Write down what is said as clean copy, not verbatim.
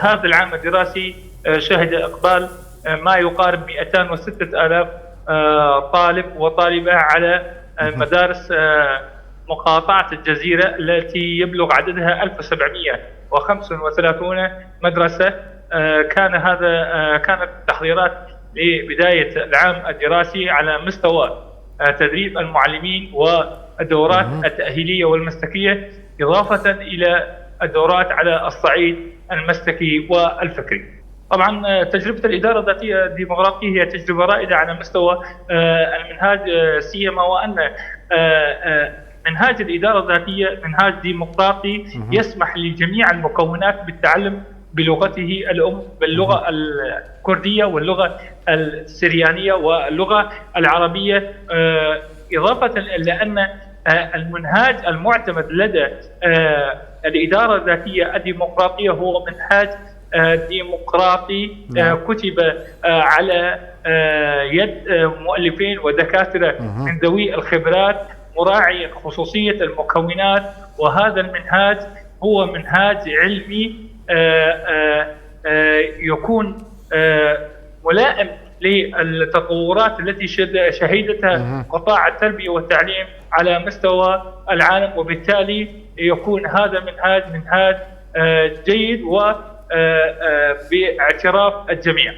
هذا العام الدراسي شهد إقبال ما يقارب 206,000 طالب وطالبة على مدارس مقاطعة الجزيرة التي يبلغ عددها 1735 مدرسة. كانت التحضيرات لبداية العام الدراسي على مستوى تدريب المعلمين والدورات التأهيلية والمسلكية، إضافة إلى الدورات على الصعيد المسلكي والفكري. طبعا تجربة الإدارة الذاتية الديمقراطية هي تجربة رائدة على مستوى المنهاج، سيما وأن منهاج الإدارة الذاتية منهاج ديمقراطي يسمح لجميع المكونات بالتعلم بلغته الأم، باللغة الكردية واللغة السريانية واللغة العربية، إضافة إلى أن المنهاج المعتمد لدى الإدارة الذاتية الديمقراطية هو منهاج ديمقراطي كتب على يد مؤلفين ودكاترة من ذوي الخبرات مراعي خصوصية المكونات. وهذا المنهاج هو منهاج علمي يكون ملائم للتطورات التي شهدتها قطاع التربية والتعليم على مستوى العالم، وبالتالي يكون هذا منهاج جيد وباعتراف الجميع.